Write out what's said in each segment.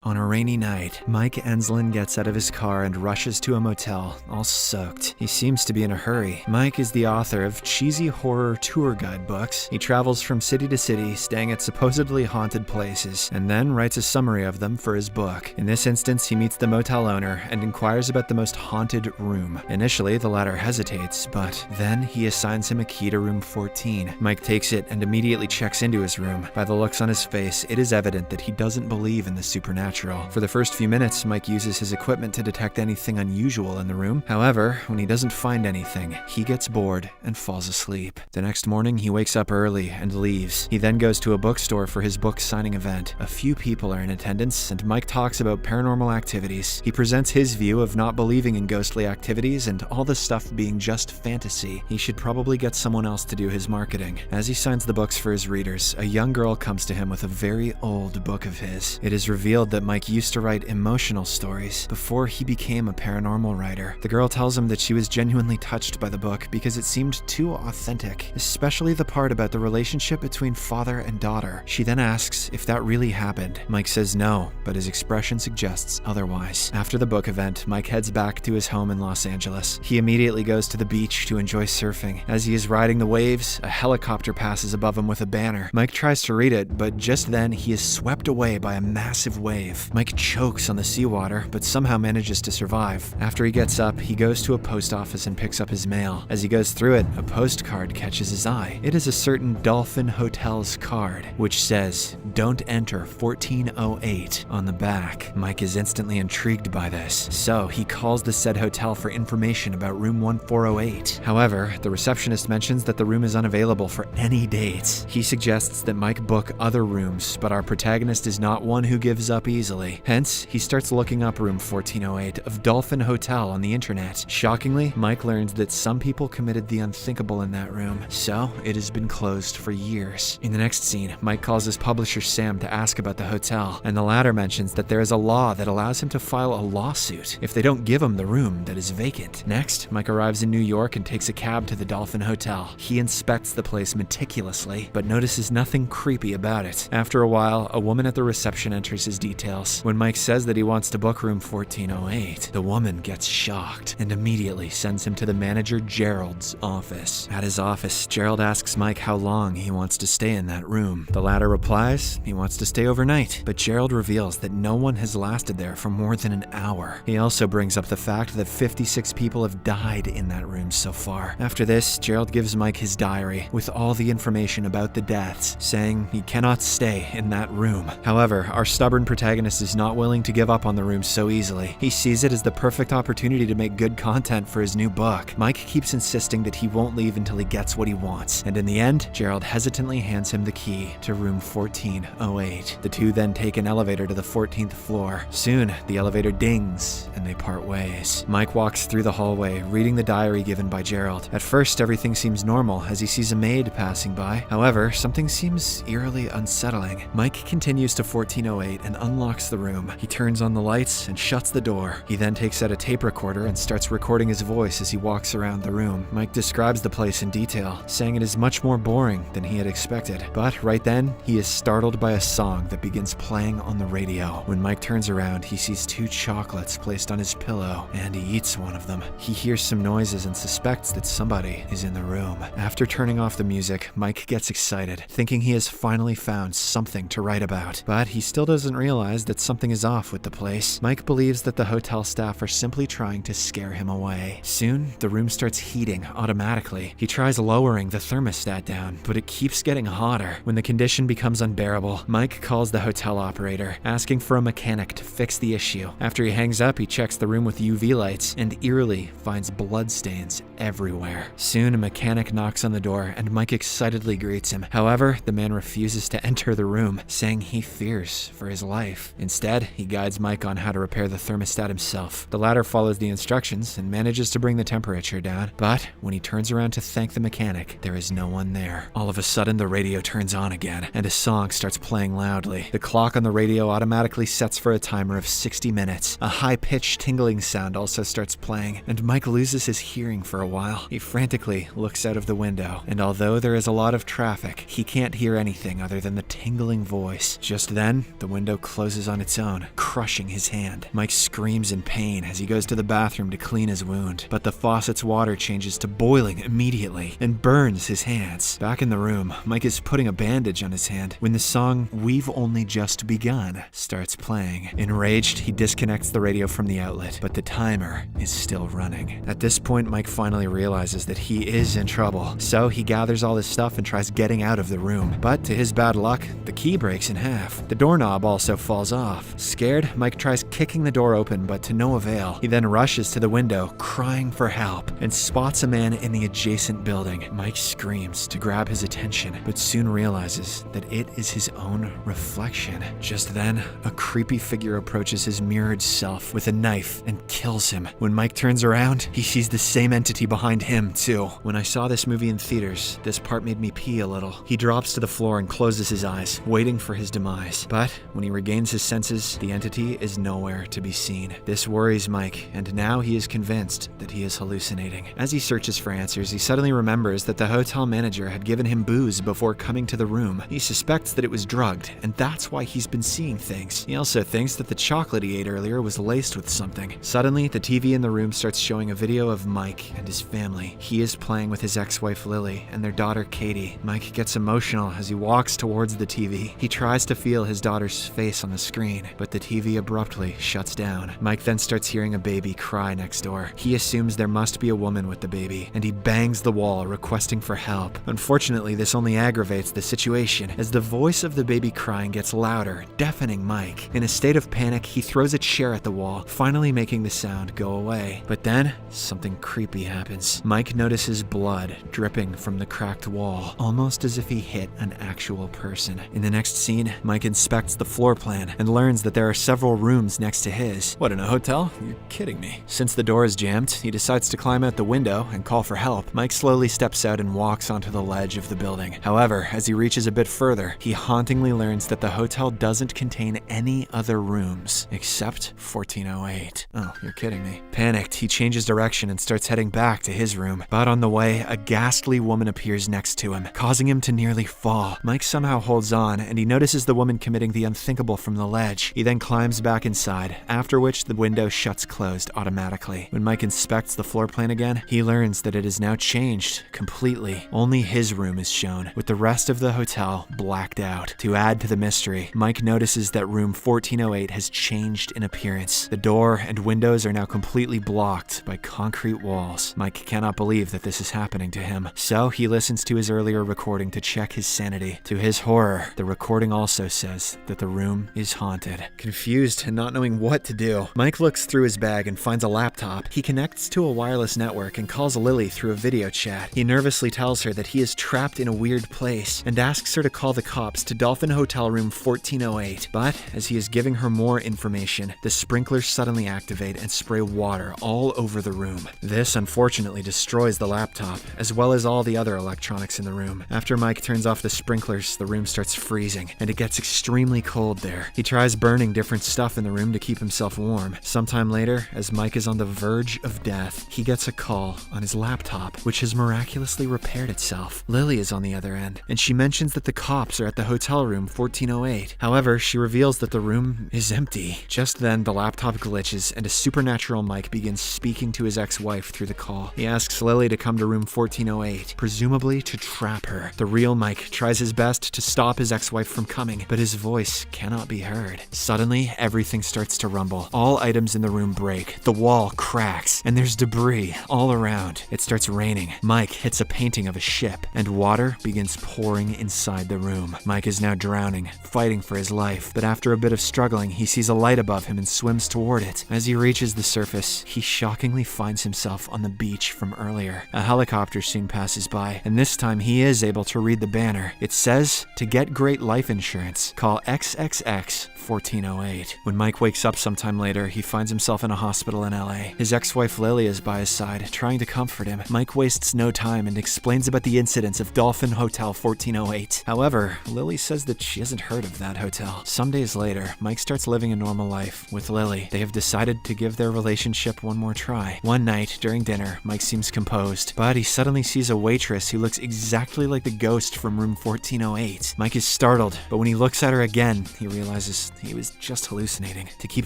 On a rainy night, Mike Enslin gets out of his car and rushes to a motel, all soaked. He seems to be in a hurry. Mike is the author of cheesy horror tour guide books. He travels from city to city, staying at supposedly haunted places, and then writes a summary of them for his book. In this instance, he meets the motel owner and inquires about the most haunted room. Initially, the latter hesitates, but then he assigns him a key to room 14. Mike takes it and immediately checks into his room. By the looks on his face, it is evident that he doesn't believe in the supernatural. For the first few minutes, Mike uses his equipment to detect anything unusual in the room. However, when he doesn't find anything, he gets bored and falls asleep. The next morning, he wakes up early and leaves. He then goes to a bookstore for his book signing event. A few people are in attendance, and Mike talks about paranormal activities. He presents his view of not believing in ghostly activities and all the stuff being just fantasy. He should probably get someone else to do his marketing. As he signs the books for his readers, a young girl comes to him with a very old book of his. It is revealed that Mike used to write emotional stories before he became a paranormal writer. The girl tells him that she was genuinely touched by the book because it seemed too authentic, especially the part about the relationship between father and daughter. She then asks if that really happened. Mike says no, but his expression suggests otherwise. After the book event, Mike heads back to his home in Los Angeles. He immediately goes to the beach to enjoy surfing. As he is riding the waves, a helicopter passes above him with a banner. Mike tries to read it, but just then he is swept away by a massive wave. Mike chokes on the seawater, but somehow manages to survive. After he gets up, he goes to a post office and picks up his mail. As he goes through it, a postcard catches his eye. It is a certain Dolphin Hotels card, which says, "Don't enter 1408" on the back. Mike is instantly intrigued by this, so he calls the said hotel for information about room 1408. However, the receptionist mentions that the room is unavailable for any dates. He suggests that Mike book other rooms, but our protagonist is not one who gives up easily. Hence, he starts looking up room 1408 of Dolphin Hotel on the internet. Shockingly, Mike learns that some people committed the unthinkable in that room, so it has been closed for years. In the next scene, Mike calls his publisher Sam to ask about the hotel, and the latter mentions that there is a law that allows him to file a lawsuit if they don't give him the room that is vacant. Next, Mike arrives in New York and takes a cab to the Dolphin Hotel. He inspects the place meticulously, but notices nothing creepy about it. After a while, a woman at the reception enters his details. When Mike says that he wants to book room 1408, the woman gets shocked and immediately sends him to the manager Gerald's office. At his office, Gerald asks Mike how long he wants to stay in that room. The latter replies he wants to stay overnight, but Gerald reveals that no one has lasted there for more than an hour. He also brings up the fact that 56 people have died in that room so far. After this, Gerald gives Mike his diary with all the information about the deaths, saying he cannot stay in that room. However, our stubborn protagonist is not willing to give up on the room so easily. He sees it as the perfect opportunity to make good content for his new book. Mike keeps insisting that he won't leave until he gets what he wants, and in the end, Gerald hesitantly hands him the key to room 1408. The two then take an elevator to the 14th floor. Soon, the elevator dings, and they part ways. Mike walks through the hallway, reading the diary given by Gerald. At first, everything seems normal as he sees a maid passing by. However, something seems eerily unsettling. Mike continues to 1408 and unlocks the room. He turns on the lights and shuts the door. He then takes out a tape recorder and starts recording his voice as he walks around the room. Mike describes the place in detail, saying it is much more boring than he had expected. But right then, he is startled by a song that begins playing on the radio. When Mike turns around, he sees two chocolates placed on his pillow, and he eats one of them. He hears some noises and suspects that somebody is in the room. After turning off the music, Mike gets excited, thinking he has finally found something to write about. But he still doesn't realize that something is off with the place. Mike believes that the hotel staff are simply trying to scare him away. Soon, the room starts heating automatically. He tries lowering the thermostat down, but it keeps getting hotter. When the condition becomes unbearable, Mike calls the hotel operator, asking for a mechanic to fix the issue. After he hangs up, he checks the room with UV lights and eerily finds bloodstains everywhere. Soon, a mechanic knocks on the door, and Mike excitedly greets him. However, the man refuses to enter the room, saying he fears for his life. Instead, he guides Mike on how to repair the thermostat himself. The latter follows the instructions and manages to bring the temperature down, but when he turns around to thank the mechanic, there is no one there. All of a sudden, the radio turns on again, and a song starts playing loudly. The clock on the radio automatically sets for a timer of 60 minutes. A high-pitched tingling sound also starts playing, and Mike loses his hearing for a while. He frantically looks out of the window, and although there is a lot of traffic, he can't hear anything other than the tingling voice. Just then, the window closes closes on its own, crushing his hand. Mike screams in pain as he goes to the bathroom to clean his wound, but the faucet's water changes to boiling immediately and burns his hands. Back in the room, Mike is putting a bandage on his hand when the song "We've Only Just Begun" starts playing. Enraged, he disconnects the radio from the outlet, but the timer is still running. At this point, Mike finally realizes that he is in trouble, so he gathers all his stuff and tries getting out of the room. But to his bad luck, the key breaks in half. The doorknob also falls off. Scared, Mike tries kicking the door open, but to no avail. He then rushes to the window, crying for help, and spots a man in the adjacent building. Mike screams to grab his attention, but soon realizes that it is his own reflection. Just then, a creepy figure approaches his mirrored self with a knife and kills him. When Mike turns around, he sees the same entity behind him, too. When I saw this movie in theaters, this part made me pee a little. He drops to the floor and closes his eyes, waiting for his demise. But when he regains his senses, the entity is nowhere to be seen. This worries Mike, and now he is convinced that he is hallucinating. As he searches for answers, he suddenly remembers that the hotel manager had given him booze before coming to the room. He suspects that it was drugged, and that's why he's been seeing things. He also thinks that the chocolate he ate earlier was laced with something. Suddenly, the TV in the room starts showing a video of Mike and his family. He is playing with his ex-wife Lily and their daughter Katie. Mike gets emotional as he walks towards the TV. He tries to feel his daughter's face on the screen, but the TV abruptly shuts down. Mike then starts hearing a baby cry next door. He assumes there must be a woman with the baby, and he bangs the wall requesting for help. Unfortunately, this only aggravates the situation as the voice of the baby crying gets louder, deafening Mike. In a state of panic, he throws a chair at the wall, finally making the sound go away. But then, something creepy happens. Mike notices blood dripping from the cracked wall, almost as if he hit an actual person. In the next scene, Mike inspects the floor plan and learns that there are several rooms next to his. What, in a hotel? You're kidding me. Since the door is jammed, he decides to climb out the window and call for help. Mike slowly steps out and walks onto the ledge of the building. However, as he reaches a bit further, he hauntingly learns that the hotel doesn't contain any other rooms except 1408. Oh, you're kidding me. Panicked, he changes direction and starts heading back to his room. But on the way, a ghastly woman appears next to him, causing him to nearly fall. Mike somehow holds on, and he notices the woman committing the unthinkable from the ledge. He then climbs back inside, after which the window shuts closed automatically. When Mike inspects the floor plan again, he learns that it is now changed completely. Only his room is shown, with the rest of the hotel blacked out. To add to the mystery, Mike notices that room 1408 has changed in appearance. The door and windows are now completely blocked by concrete walls. Mike cannot believe that this is happening to him, so he listens to his earlier recording to check his sanity. To his horror, the recording also says that the room is haunted. Confused and not knowing what to do, Mike looks through his bag and finds a laptop. He connects to a wireless network and calls Lily through a video chat. He nervously tells her that he is trapped in a weird place and asks her to call the cops to Dolphin Hotel room 1408. But as he is giving her more information, the sprinklers suddenly activate and spray water all over the room. This unfortunately destroys the laptop, as well as all the other electronics in the room. After Mike turns off the sprinklers, the room starts freezing, and it gets extremely cold there. He tries burning different stuff in the room to keep himself warm. Sometime later, as Mike is on the verge of death, he gets a call on his laptop, which has miraculously repaired itself. Lily is on the other end, and she mentions that the cops are at the hotel room 1408. However, she reveals that the room is empty. Just then, the laptop glitches, and a supernatural Mike begins speaking to his ex-wife through the call. He asks Lily to come to room 1408, presumably to trap her. The real Mike tries his best to stop his ex-wife from coming, but his voice cannot be heard. Suddenly, everything starts to rumble. All items in the room break, the wall cracks, and there's debris all around. It starts raining. Mike hits a painting of a ship, and water begins pouring inside the room. Mike is now drowning, fighting for his life, but after a bit of struggling, he sees a light above him and swims toward it. As he reaches the surface, he shockingly finds himself on the beach from earlier. A helicopter soon passes by, and this time he is able to read the banner. It says, "To get great life insurance, call XXX 1408. When Mike wakes up sometime later, he finds himself in a hospital in LA. His ex-wife Lily is by his side, trying to comfort him. Mike wastes no time and explains about the incidents of Dolphin Hotel 1408. However, Lily says that she hasn't heard of that hotel. Some days later, Mike starts living a normal life with Lily. They have decided to give their relationship one more try. One night, during dinner, Mike seems composed, but he suddenly sees a waitress who looks exactly like the ghost from room 1408. Mike is startled, but when he looks at her again, he realizes realizes he was just hallucinating. To keep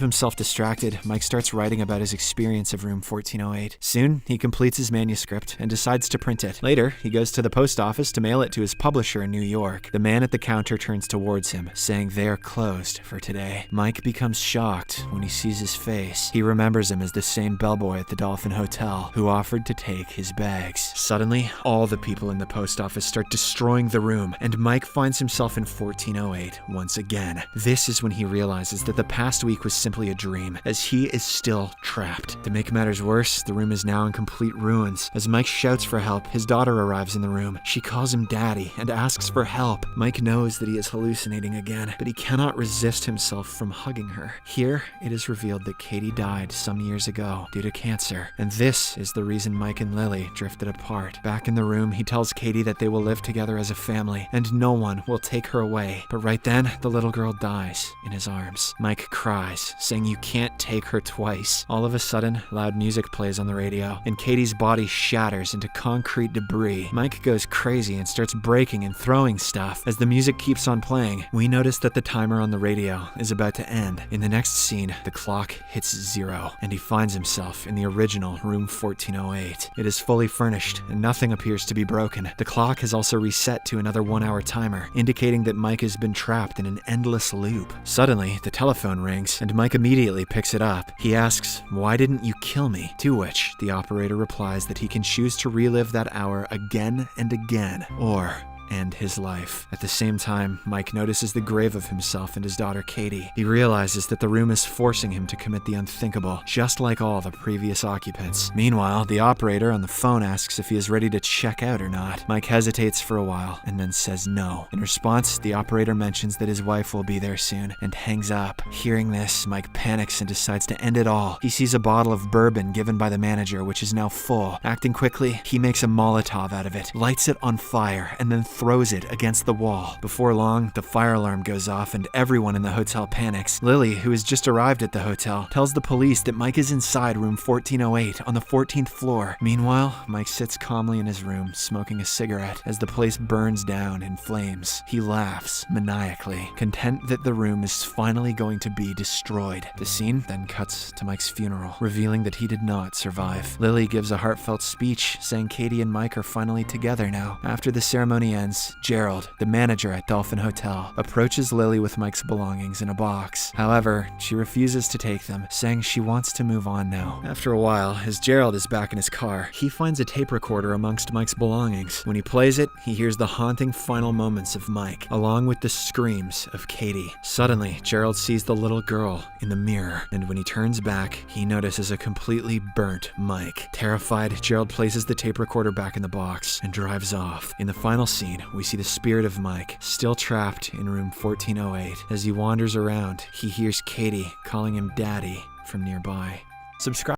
himself distracted, Mike starts writing about his experience of room 1408. Soon, he completes his manuscript and decides to print it. Later, he goes to the post office to mail it to his publisher in New York. The man at the counter turns towards him, saying they're closed for today. Mike becomes shocked when he sees his face. He remembers him as the same bellboy at the Dolphin Hotel who offered to take his bags. Suddenly, all the people in the post office start destroying the room, and Mike finds himself in 1408 once again. This is when he realizes that the past week was simply a dream, as he is still trapped. To make matters worse, the room is now in complete ruins. As Mike shouts for help, his daughter arrives in the room. She calls him Daddy and asks for help. Mike knows that he is hallucinating again, but he cannot resist himself from hugging her. Here, it is revealed that Katie died some years ago due to cancer, and this is the reason Mike and Lily drifted apart. Back in the room, he tells Katie that they will live together as a family, and no one will take her away. But right then, the little girl dies in his arms. Mike cries, saying you can't take her twice. All of a sudden, loud music plays on the radio, and Katie's body shatters into concrete debris. Mike goes crazy and starts breaking and throwing stuff. As the music keeps on playing, we notice that the timer on the radio is about to end. In the next scene, the clock hits 0, and he finds himself in the original room 1408. It is fully furnished, and nothing appears to be broken. The clock has also reset to another 1-hour timer, indicating that Mike has been trapped in an endless loop. Suddenly, the telephone rings, and Mike immediately picks it up. He asks, "Why didn't you kill me?" To which the operator replies that he can choose to relive that hour again and again, or end his life. At the same time, Mike notices the grave of himself and his daughter Katie. He realizes that the room is forcing him to commit the unthinkable, just like all the previous occupants. Meanwhile, the operator on the phone asks if he is ready to check out or not. Mike hesitates for a while and then says no. In response, the operator mentions that his wife will be there soon and hangs up. Hearing this, Mike panics and decides to end it all. He sees a bottle of bourbon given by the manager, which is now full. Acting quickly, he makes a Molotov out of it, lights it on fire, and then throws it against the wall. Before long, the fire alarm goes off and everyone in the hotel panics. Lily, who has just arrived at the hotel, tells the police that Mike is inside room 1408 on the 14th floor. Meanwhile, Mike sits calmly in his room, smoking a cigarette as the place burns down in flames. He laughs maniacally, content that the room is finally going to be destroyed. The scene then cuts to Mike's funeral, revealing that he did not survive. Lily gives a heartfelt speech, saying Katie and Mike are finally together now. After the ceremony ends, Gerald, the manager at Dolphin Hotel, approaches Lily with Mike's belongings in a box. However, she refuses to take them, saying she wants to move on now. After a while, as Gerald is back in his car, he finds a tape recorder amongst Mike's belongings. When he plays it, he hears the haunting final moments of Mike, along with the screams of Katie. Suddenly, Gerald sees the little girl in the mirror, and when he turns back, he notices a completely burnt Mike. Terrified, Gerald places the tape recorder back in the box and drives off. In the final scene, we see the spirit of Mike, still trapped in room 1408. As he wanders around, he hears Katie calling him Daddy from nearby. Subscribe.